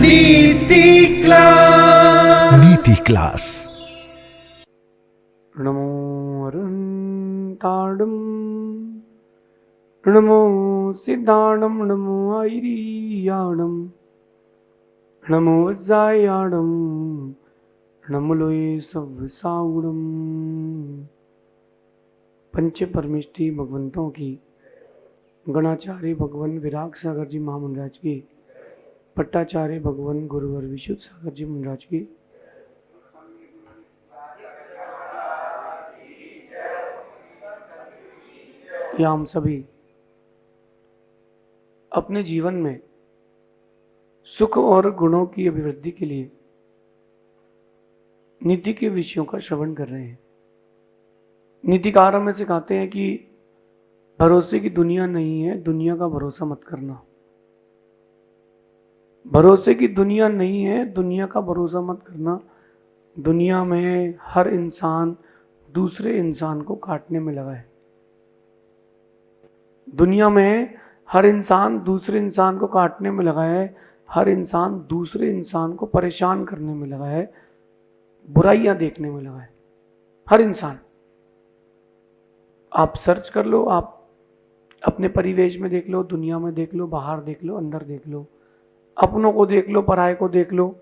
नीति क्लास। नीति क्लास। नमो अरुन्ताडं नमो सिद्धाणं नमो ऐरियाणं नमो वज्रायाणं नमो लोये सव्सागुणं। पंच परमेष्टि भगवंतों की, गणाचार्य भगवान विराग सागर जी महामंडराज की, पट्टाचार्य भगवान गुरुवर विशुद्ध सागर जी महाराज की, या हम सभी अपने जीवन में सुख और गुणों की अभिवृद्धि के लिए नीति के विषयों का श्रवण कर रहे हैं। नीतिकार हमें सिखाते हैं कि भरोसे की दुनिया नहीं है, दुनिया का भरोसा मत करना। भरोसे की दुनिया नहीं है, दुनिया का भरोसा मत करना। दुनिया में हर इंसान दूसरे इंसान को काटने में लगा है। दुनिया में हर इंसान दूसरे इंसान को काटने में लगा है। हर इंसान दूसरे इंसान को परेशान करने में लगा है, बुराइयां देखने में लगा है। हर इंसान, आप सर्च कर लो, आप अपने परिवेश में देख लो, दुनिया में देख लो, बाहर देख लो, अंदर देख लो, अपनों को देख लो, पराये को देख लो,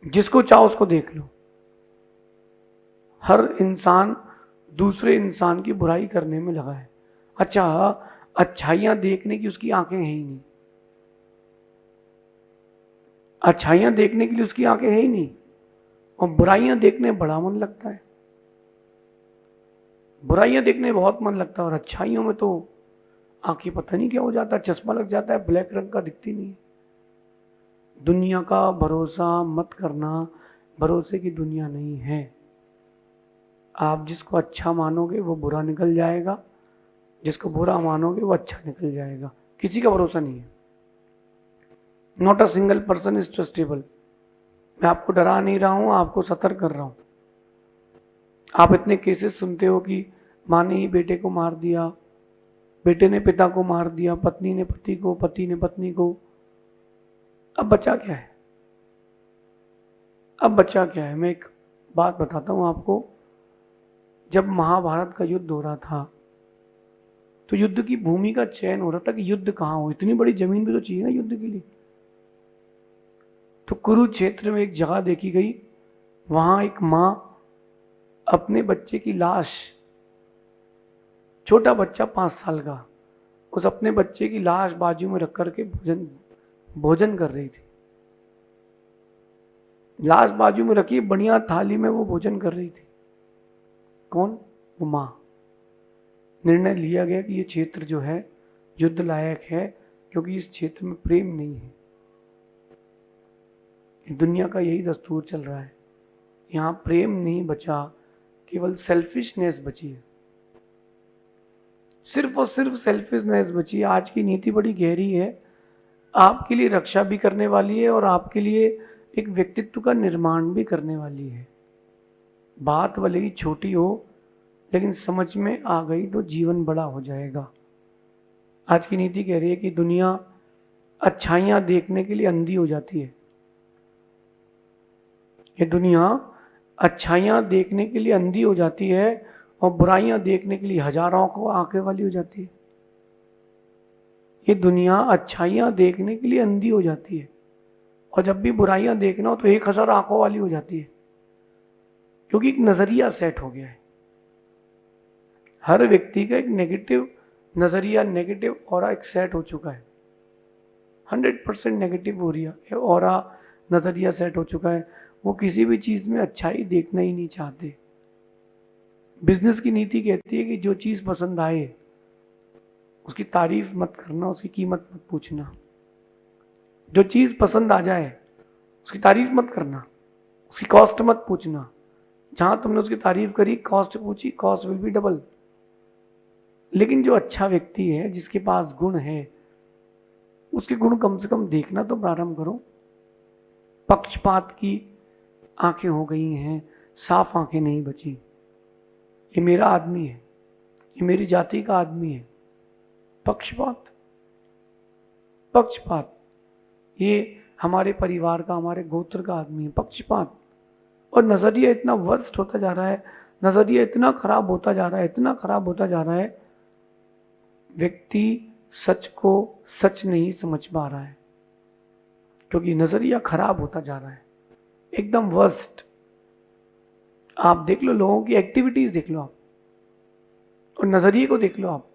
जिसको चाहो उसको देख लो। हर इंसान दूसरे इंसान की बुराई करने में लगा है। अच्छा, अच्छाइयां देखने की उसकी आंखें हैं ही नहीं। अच्छाइयां देखने के लिए उसकी आंखें हैं ही नहीं, और बुराइयां देखने बड़ा मन लगता है। बुराइयां देखने बहुत मन लगता है, और अच्छाइयों में तो आंखें पता नहीं क्या हो जाता है, चश्मा लग जाता है, ब्लैक रंग का दिखती नहीं है। दुनिया का भरोसा मत करना, भरोसे की दुनिया नहीं है। आप जिसको अच्छा मानोगे वो बुरा निकल जाएगा, जिसको बुरा मानोगे वो अच्छा निकल जाएगा। किसी का भरोसा नहीं है। Not a single person is trustable. मैं आपको डरा नहीं रहा हूं, आपको सतर्क कर रहा हूं। आप इतने केसेस सुनते हो कि माँ ने ही बेटे को मार दिया, बेटे ने पिता को मार दिया, पत्नी ने पति को, पति ने पत्नी को। अब बचा क्या है? अब बचा क्या है? मैं एक बात बताता हूं आपको। जब महाभारत का युद्ध हो रहा था तो युद्ध की भूमि का चयन हो रहा था कि युद्ध कहां हो। इतनी बड़ी जमीन भी तो चाहिए ना युद्ध के लिए। तो कुरुक्षेत्र में एक जगह देखी गई, वहां एक मां अपने बच्चे की लाश, छोटा बच्चा 5 साल का, उस अपने बच्चे की लाश बाजू में रख करके भोजन कर रही थी। लाश बाजू में रखी, बढ़िया थाली में वो भोजन कर रही थी। कौन? वो मां। निर्णय लिया गया कि ये क्षेत्र जो है युद्ध लायक है, क्योंकि इस क्षेत्र में प्रेम नहीं है। दुनिया का यही दस्तूर चल रहा है। यहां प्रेम नहीं बचा, केवल सेल्फिशनेस बची है। सिर्फ और सिर्फ सेल्फिशनेस बची है। आज की नीति बड़ी गहरी है, आपके लिए रक्षा भी करने वाली है और आपके लिए एक व्यक्तित्व का निर्माण भी करने वाली है। बात भले ही छोटी हो, लेकिन समझ में आ गई तो जीवन बड़ा हो जाएगा। आज की नीति कह रही है कि दुनिया अच्छाइयां देखने के लिए अंधी हो जाती है। ये दुनिया अच्छाइयां देखने के लिए अंधी हो जाती है और बुराइयां देखने के लिए हजारों आंखें वाली हो जाती है। ये दुनिया अच्छाइयां देखने के लिए अंधी हो जाती है, और जब भी बुराइयां देखना हो तो 1000 आंखों वाली हो जाती है, क्योंकि एक नजरिया सेट हो गया है। हर व्यक्ति का एक नेगेटिव नजरिया, नेगेटिव ऑरा एक सेट हो चुका है। 100% नेगेटिव हो रही है, ऑरा नजरिया सेट हो चुका है। वो किसी भी चीज में अच्छाई देखना ही नहीं चाहते। बिजनेस की नीति कहती है कि जो चीज पसंद आए उसकी तारीफ मत करना, उसकी कीमत मत पूछना। जो चीज पसंद आ जाए उसकी तारीफ मत करना, उसकी कॉस्ट मत पूछना। जहां तुमने उसकी तारीफ करी, कॉस्ट पूछी, कॉस्ट विल बी डबल। लेकिन जो अच्छा व्यक्ति है, जिसके पास गुण है, उसके गुण कम से कम देखना तो प्रारंभ करो। पक्षपात की आंखें हो गई हैं, साफ आंखें नहीं बची। ये मेरा आदमी है, ये मेरी जाति का आदमी है। पक्षपात, पक्षपात, ये हमारे परिवार का, हमारे गोत्र का आदमी है। पक्षपात और नज़रिया इतना वर्स्ट होता जा रहा है, नज़रिया इतना खराब होता जा रहा है, इतना खराब होता जा रहा है, व्यक्ति सच को सच नहीं समझ पा रहा है क्योंकि नज़रिया खराब होता जा रहा है, एकदम वर्स्ट। आप देख लो, लोगों की एक्टिविटीज देख लो आप, और नज़रिए को देख लो आप।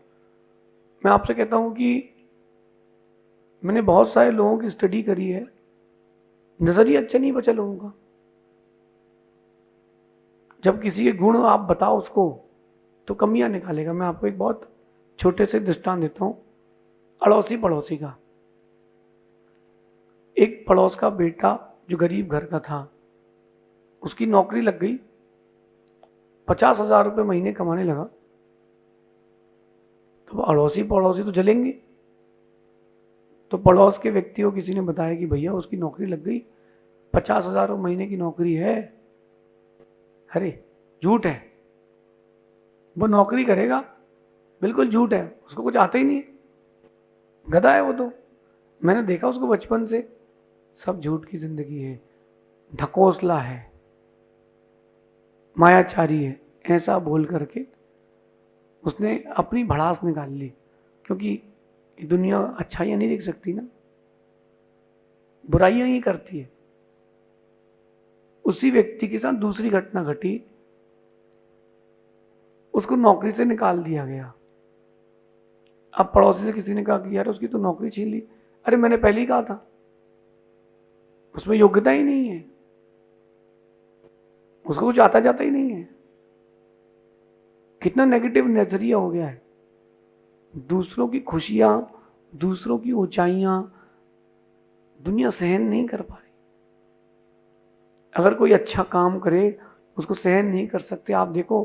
मैं आपसे कहता हूं कि मैंने बहुत सारे लोगों की स्टडी करी है, नज़रिया अच्छा नहीं बचा लोगों का। जब किसी के गुण आप बताओ उसको तो कमियां निकालेगा। मैं आपको एक बहुत छोटे से दृष्टांत देता हूं, अड़ोसी पड़ोसी का। एक पड़ोस का बेटा जो गरीब घर का था, उसकी नौकरी लग गई, 50,000 रुपये महीने कमाने लगा। तो अड़ोसी पड़ोसी तो जलेंगे। तो पड़ोस के व्यक्ति को किसी ने बताया कि भैया उसकी नौकरी लग गई, 50,000 महीने की नौकरी है। अरे झूठ है, वो नौकरी करेगा, बिल्कुल झूठ है, उसको कुछ आता ही नहीं है, गधा है वो तो। मैंने देखा उसको बचपन से, सब झूठ की जिंदगी है, ढकोसला है, मायाचारी है, ऐसा बोल करके उसने अपनी भड़ास निकाल ली। क्योंकि दुनिया अच्छाइयां नहीं देख सकती ना, बुराइयां ही करती है। उसी व्यक्ति के साथ दूसरी घटना घटी, उसको नौकरी से निकाल दिया गया। अब पड़ोसी से किसी ने कहा कि यार उसकी तो नौकरी छीन ली। अरे मैंने पहले ही कहा था, उसमें योग्यता ही नहीं है, उसको कुछ आता जाता ही नहीं है। कितना नेगेटिव नजरिया हो गया है। दूसरों की खुशियां, दूसरों की ऊंचाइयां दुनिया सहन नहीं कर पा रही। अगर कोई अच्छा काम करे उसको सहन नहीं कर सकते। आप देखो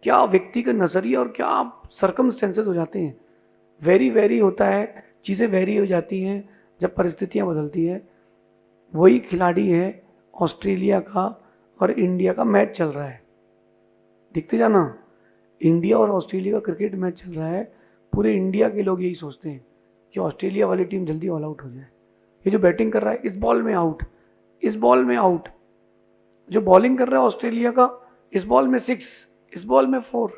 क्या व्यक्ति का नजरिया और क्या सर्कमस्टेंसेस हो जाते हैं। वेरी वेरी होता है, चीजें वेरी हो जाती हैं जब परिस्थितियां बदलती है। वही खिलाड़ी है, ऑस्ट्रेलिया का और इंडिया का मैच चल रहा है, देखते जाना, इंडिया और ऑस्ट्रेलिया का क्रिकेट मैच चल रहा है। पूरे इंडिया के लोग यही सोचते हैं कि ऑस्ट्रेलिया वाली टीम जल्दी ऑल आउट हो जाए। ये जो बैटिंग कर रहा है, इस बॉल में आउट, इस बॉल में आउट। जो बॉलिंग कर रहा है ऑस्ट्रेलिया का, इस बॉल में 6, इस बॉल में 4।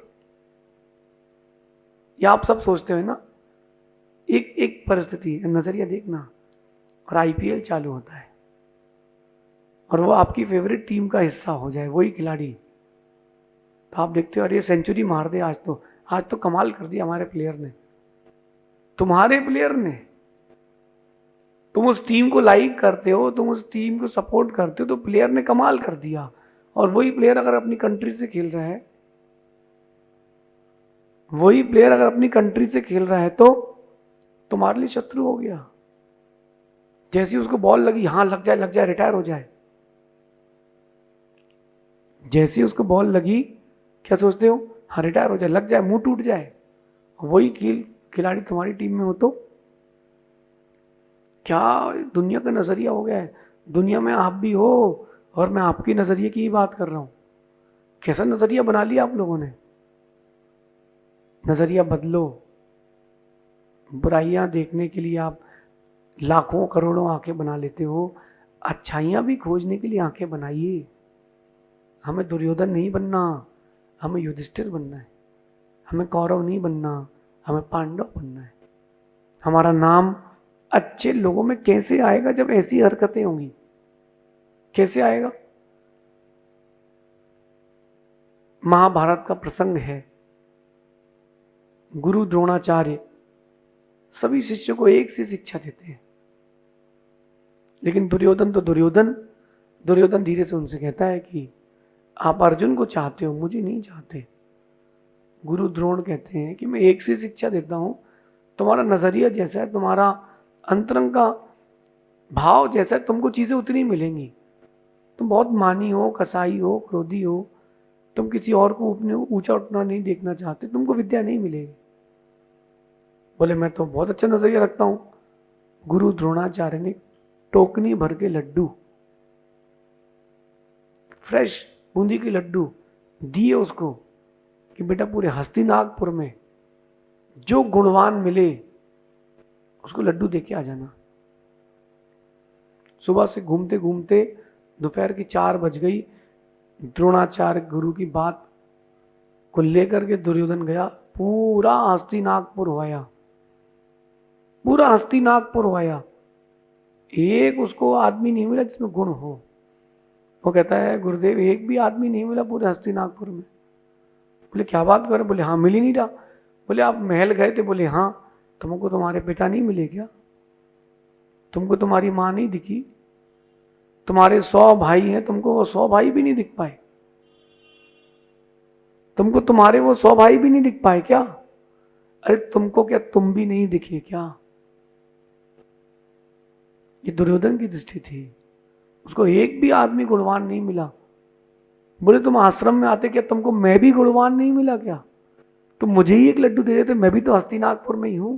ये आप सब सोचते हो ना। एक एक परिस्थिति, नजरिया देखना। और आईपीएल चालू होता है और वो आपकी फेवरेट टीम का हिस्सा हो जाए, वही खिलाड़ी, तो आप देखते हो अरे सेंचुरी मार दे, आज तो कमाल कर दिया हमारे प्लेयर ने। तुम्हारे प्लेयर ने, तुम उस टीम को लाइक करते हो, तुम उस टीम को सपोर्ट करते हो, तो प्लेयर ने कमाल कर दिया। और वही प्लेयर अगर अपनी कंट्री से खेल रहा है, वही प्लेयर अगर अपनी कंट्री से खेल रहा है तो तुम्हारे लिए शत्रु हो गया। जैसी उसको बॉल लगी, हाँ लग जाए रिटायर हो जाए। जैसी उसको बॉल लगी, क्या सोचते हो, हाँ रिटायर हो जाए, लग जाए, मुंह टूट जाए। वही खिलाड़ी तुम्हारी टीम में हो तो क्या दुनिया का नजरिया हो गया है। दुनिया में आप भी हो और मैं आपकी नजरिए की ही बात कर रहा हूं। कैसा नजरिया बना लिया आप लोगों ने। नजरिया बदलो। बुराइयां देखने के लिए आप लाखों करोड़ों आंखें बना लेते हो, अच्छाइयां भी खोजने के लिए आंखें बनाइए। हमें दुर्योधन नहीं बनना, हमें युधिष्ठिर बनना है। हमें कौरव नहीं बनना, हमें पांडव बनना है। हमारा नाम अच्छे लोगों में कैसे आएगा जब ऐसी हरकतें होंगी, कैसे आएगा। महाभारत का प्रसंग है, गुरु द्रोणाचार्य सभी शिष्यों को एक सी शिक्षा देते हैं, लेकिन दुर्योधन धीरे से उनसे कहता है कि आप अर्जुन को चाहते हो, मुझे नहीं चाहते। गुरु द्रोण कहते हैं कि मैं एक सी शिक्षा देता हूं, तुम्हारा नजरिया जैसा है, तुम्हारा अंतरंग का भाव जैसा है, तुमको चीजें उतनी मिलेंगी। तुम बहुत मानी हो, कसाई हो, क्रोधी हो, तुम किसी और को ऊंचा उठना नहीं देखना चाहते, तुमको विद्या नहीं मिलेगी। बोले मैं तो बहुत अच्छा नजरिया रखता हूं। गुरु द्रोणाचार्य ने टोकनी भर के लड्डू, फ्रेश बूंदी के लड्डू दिए उसको कि बेटा पूरे हस्तिनागपुर में जो गुणवान मिले उसको लड्डू देके आ जाना। सुबह से घूमते घूमते दोपहर की 4 बज गई। द्रोणाचार्य गुरु की बात को लेकर के दुर्योधन गया, पूरा हस्तिनापुर हुआया, पूरा हस्तिनापुर हुआया। एक उसको आदमी नहीं मिला जिसमें गुण हो। वो कहता है गुरुदेव एक भी आदमी नहीं मिला पूरे हस्तिनापुर में। बोले क्या बात कर? बोले हाँ मिल ही नहीं रहा। बोले आप महल गए थे? बोले हाँ। तुमको तुम्हारे पिता नहीं मिले क्या? तुमको तुम्हारी माँ नहीं दिखी? तुम्हारे 100 भाई हैं, तुमको वो 100 भाई भी नहीं दिख पाए? तुमको तुम्हारे वो 100 भाई भी नहीं दिख पाए क्या? अरे तुमको क्या तुम भी नहीं दिखे क्या? ये दुर्योधन की दृष्टि थी। उसको एक भी आदमी गुणवान नहीं मिला। बोले तुम आश्रम में आते क्या तुमको मैं भी गुणवान नहीं मिला क्या? तुम मुझे ही एक लड्डू दे देते, मैं भी तो हस्तिनापुर में ही हूं।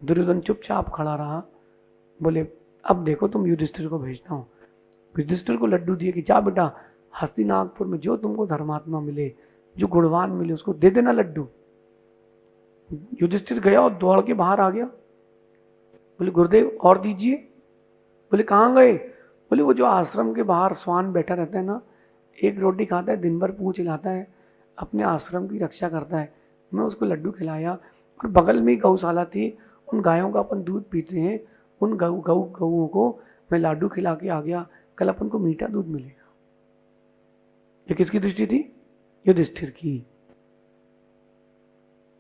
दुर्योधन चुपचाप खड़ा रहा। बोले अब देखो तुम युधिष्ठिर को भेजता हूं। युधिष्ठिर को लड्डू दिए कि जा बेटा हस्तिनापुर में जो तुमको धर्मात्मा मिले, जो गुणवान मिले उसको दे देना लड्डू। युधिष्ठिर गया और दौड़ के बाहर आ गया। बोले गुरुदेव और दीजिए। बोले कहाँ गए? बोले वो जो आश्रम के बाहर स्वान बैठा रहता है ना, एक रोटी खाता है, दिन भर पूंछ हिलाता है, अपने आश्रम की रक्षा करता है, मैं उसको लड्डू खिलाया। और बगल में गौशाला थी, उन गायों का अपन दूध पीते हैं, उन गऊओं को मैं लड्डू खिला के आ गया, कल अपन को मीठा दूध मिलेगा। ये किसकी दृष्टि थी? युधिष्ठिर की।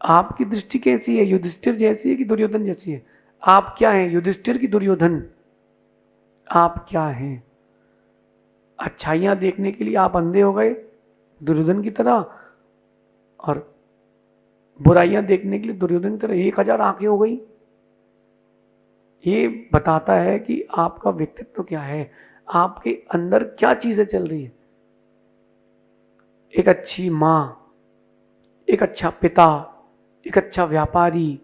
आपकी दृष्टि कैसी है? युधिष्ठिर जैसी है कि दुर्योधन जैसी है? आप क्या हैं, युधिष्ठिर की दुर्योधन? आप क्या हैं? अच्छाइयां देखने के लिए आप अंधे हो गए दुर्योधन की तरह, और बुराइयां देखने के लिए दुर्योधन की तरह 1000 आंखें हो गई। ये बताता है कि आपका व्यक्तित्व क्या है, आपके अंदर क्या चीजें चल रही है। एक अच्छी मां, एक अच्छा पिता, एक अच्छा व्यापारी,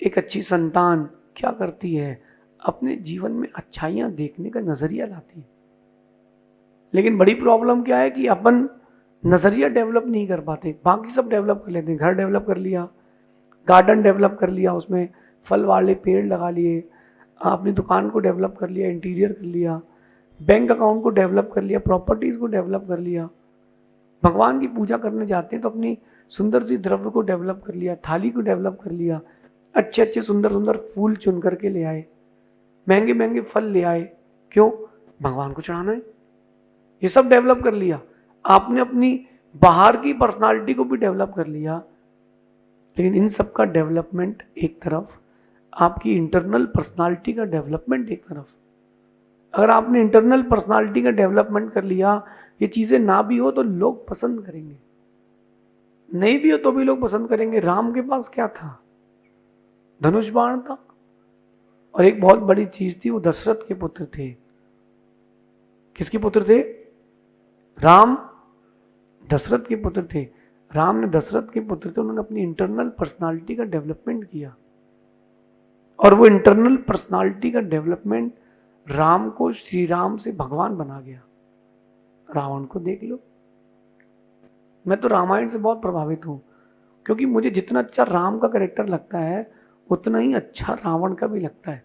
एक अच्छी संतान क्या करती है? अपने जीवन में अच्छाइयां देखने का नजरिया लाती है। लेकिन बड़ी प्रॉब्लम क्या है कि अपन नजरिया डेवलप नहीं कर पाते। बाकी सब डेवलप कर लेते हैं, घर डेवलप कर लिया, गार्डन डेवलप कर लिया, उसमें फल वाले पेड़ लगा लिए, अपनी दुकान को डेवलप कर लिया, इंटीरियर कर लिया, बैंक अकाउंट को डेवलप कर लिया, प्रॉपर्टीज को डेवलप कर लिया। भगवान की पूजा करने जाते हैं तो अपनी सुंदर सी द्रव्य को डेवलप कर लिया, थाली को डेवलप कर लिया, अच्छे अच्छे सुंदर सुंदर फूल चुन करके ले आए, महंगे महंगे फल ले आए। क्यों? भगवान को चढ़ाना है। ये सब डेवलप कर लिया। आपने अपनी बाहर की पर्सनालिटी को भी डेवलप कर लिया, लेकिन इन सब का डेवलपमेंट एक तरफ, आपकी इंटरनल पर्सनालिटी का डेवलपमेंट एक तरफ। अगर आपने इंटरनल पर्सनालिटी का डेवलपमेंट कर लिया, ये चीजें ना भी हो तो लोग पसंद करेंगे, नहीं भी हो तो भी लोग पसंद करेंगे। राम के पास क्या था? धनुष बाण था, और एक बहुत बड़ी चीज थी, वो दशरथ के पुत्र थे। किसके पुत्र थे? राम दशरथ के पुत्र थे। राम ने दशरथ के पुत्र थे, उन्होंने अपनी इंटरनल पर्सनालिटी का डेवलपमेंट किया, और वो इंटरनल पर्सनालिटी का डेवलपमेंट राम को श्री राम से भगवान बना गया। रावण को देख लो। मैं तो रामायण से बहुत प्रभावित हूं, क्योंकि मुझे जितना अच्छा राम का कैरेक्टर लगता है उतना ही अच्छा रावण का भी लगता है।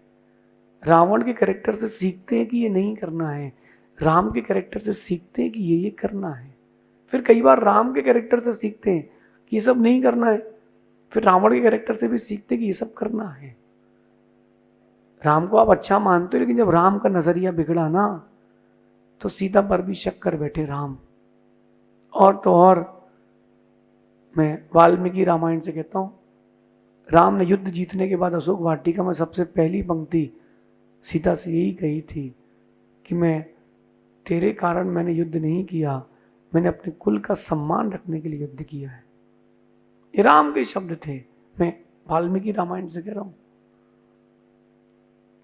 रावण के कैरेक्टर से सीखते हैं कि ये नहीं करना है, राम के कैरेक्टर से सीखते हैं कि ये करना है। फिर कई बार राम के कैरेक्टर से सीखते हैं कि ये सब नहीं करना है, फिर रावण के कैरेक्टर से भी सीखते हैं कि ये सब करना है। राम को आप अच्छा मानते हो, लेकिन जब राम का नजरिया बिगड़ा ना, तो सीता पर भी शक कर बैठे राम। और तो और मैं वाल्मीकि रामायण से कहता हूं, राम ने युद्ध जीतने के बाद अशोक वाटिका में सबसे पहली पंक्ति सीता से यही कही थी कि मैं तेरे कारण मैंने युद्ध नहीं किया, मैंने अपने कुल का सम्मान रखने के लिए युद्ध किया है। ये राम के शब्द थे, मैं वाल्मीकि रामायण से कह रहा हूं।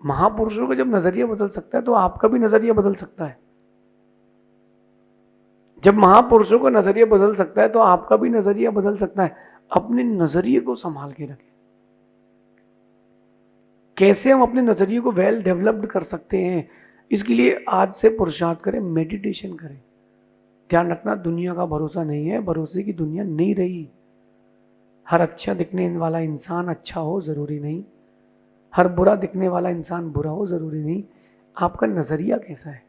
महापुरुषों का जब नजरिया बदल सकता है तो आपका भी नजरिया बदल सकता है। जब महापुरुषों का नजरिया बदल सकता है तो आपका भी नजरिया बदल सकता है। अपने नजरिए को संभाल के रखें। कैसे हम अपने नजरिए को वेल डेवलप्ड कर सकते हैं, इसके लिए आज से पुरुषार्थ करें, मेडिटेशन करें। ध्यान रखना, दुनिया का भरोसा नहीं है, भरोसे की दुनिया नहीं रही। हर अच्छा दिखने वाला इंसान अच्छा हो जरूरी नहीं, हर बुरा दिखने वाला इंसान बुरा हो जरूरी नहीं, आपका नजरिया कैसा है,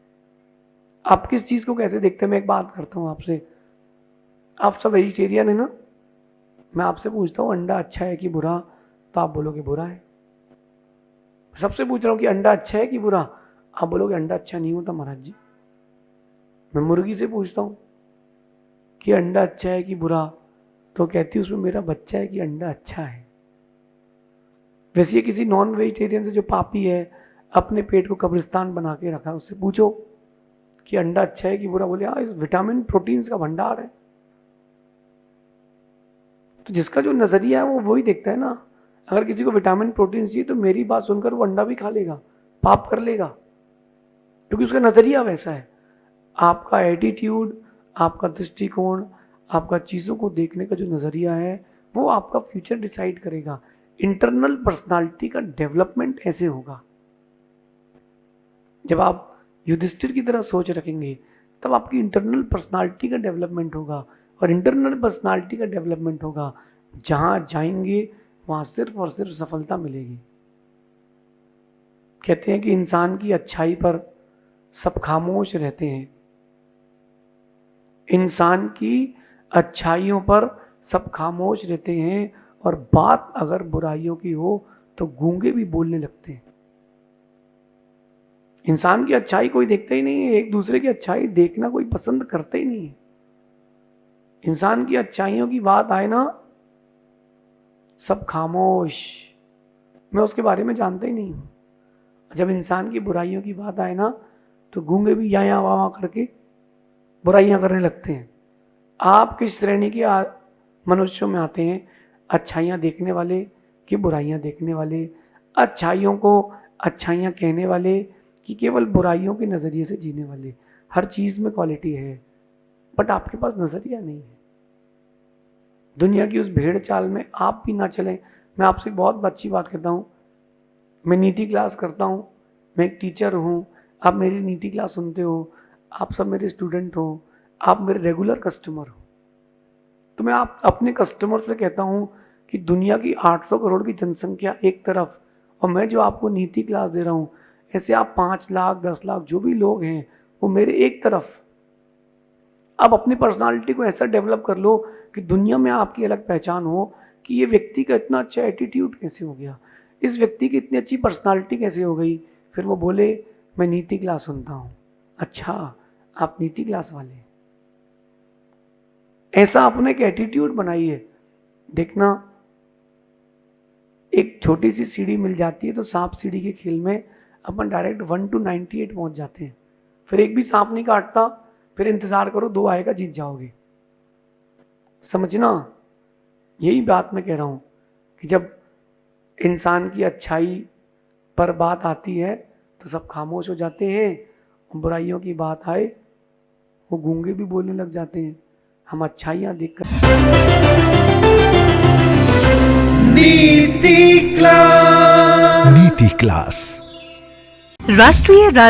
आप किस चीज को कैसे देखते हैं। मैं एक बात करता हूं आपसे, आप सब वेजिटेरियन है ना, मैं आपसे पूछता हूं अंडा अच्छा है कि बुरा, तो आप बोलोगे बुरा है। सबसे पूछ रहा हूं कि अंडा अच्छा है कि बुरा, आप बोलोगे अंडा अच्छा नहीं होता महाराज जी। मैं मुर्गी से पूछता हूं कि अंडा अच्छा है कि बुरा, तो कहती उसमें मेरा बच्चा है कि अंडा अच्छा है। वैसे किसी नॉन वेजिटेरियन से जो पापी है, अपने पेट को कब्रिस्तान बना के रखा, उससे पूछो कि अंडा अच्छा है कि बुरा, बोले हाँ विटामिन प्रोटीन्स का भंडार है। तो जिसका जो नजरिया है वो वही देखता है ना। अगर किसी को विटामिन प्रोटीन चाहिए तो मेरी बात सुनकर वो अंडा भी खा लेगा, पाप कर लेगा, क्योंकि उसका नजरिया वैसा है। आपका एटीट्यूड, आपका दृष्टिकोण, आपका चीजों को देखने का जो नजरिया है वो आपका फ्यूचर डिसाइड करेगा। इंटरनल पर्सनालिटी का डेवलपमेंट ऐसे होगा। जब आप युधिष्ठिर की तरह सोच रखेंगे तब आपकी इंटरनल पर्सनालिटी का डेवलपमेंट होगा, और इंटरनल पर्सनालिटी का डेवलपमेंट होगा, जहां जाएंगे वहां सिर्फ और सिर्फ सफलता मिलेगी। कहते हैं कि इंसान की अच्छाई पर सब खामोश रहते हैं, इंसान की अच्छाइयों पर सब खामोश रहते हैं, और बात अगर बुराइयों की हो तो गूंगे भी बोलने लगते हैं। इंसान की अच्छाई कोई देखता ही नहीं है, एक दूसरे की अच्छाई देखना कोई पसंद करता ही नहीं है। इंसान की अच्छाइयों की बात आए ना, सब खामोश, मैं उसके बारे में जानता ही नहीं हूं। जब इंसान की बुराइयों की बात आए ना, तो गूंगे भी यहाँ वहां करके बुराइयां करने लगते हैं। आप किस श्रेणी के मनुष्यों में आते हैं, अच्छाइयां देखने वाले कि बुराइयां देखने वाले, अच्छाइयों को अच्छाइयां कहने वाले कि केवल बुराइयों के नजरिए से जीने वाले। हर चीज में क्वालिटी है, बट आपके पास नजरिया नहीं है। दुनिया की उस भेड़ चाल में आप भी ना चलें। मैं आपसे बहुत अच्छी बात करता हूं, मैं नीति क्लास करता हूं, मैं एक टीचर हूं, आप मेरी नीति क्लास सुनते हो, आप सब मेरे स्टूडेंट हो, आप मेरे रेगुलर कस्टमर हो। तो मैं आप अपने कस्टमर से कहता हूं कि दुनिया की 800 करोड़ की जनसंख्या एक तरफ, और मैं जो आपको नीति क्लास दे रहा हूं, ऐसे आप 5 लाख 10 लाख जो भी लोग हैं वो मेरे एक तरफ। आप अपनी पर्सनालिटी को ऐसा डेवलप कर लो कि दुनिया में आपकी अलग पहचान हो कि ये व्यक्ति का इतना अच्छा एटीट्यूड कैसे हो गया, इस व्यक्ति की इतनी अच्छी पर्सनालिटी कैसे हो गई। फिर वो बोले मैं नीति क्लास सुनता हूं। अच्छा, आप नीति क्लास वाले, ऐसा अपने एक एटीट्यूड बनाइए। देखना, एक छोटी सी सीढ़ी मिल जाती है तो सांप सीढ़ी के खेल में अपन डायरेक्ट 1 to 98 पहुंच जाते हैं। फिर एक भी सांप नहीं काटता, फिर इंतजार करो 2 आएगा, जीत जाओगे। समझना, यही बात मैं कह रहा हूं कि जब इंसान की अच्छाई पर बात आती है तो सब खामोश हो जाते हैं, और बुराइयों की बात आए वो गूंगे भी बोलने लग जाते हैं। हम अच्छाइयां देखकर नीति क्लास। नीति क्लास। राष्ट्रीय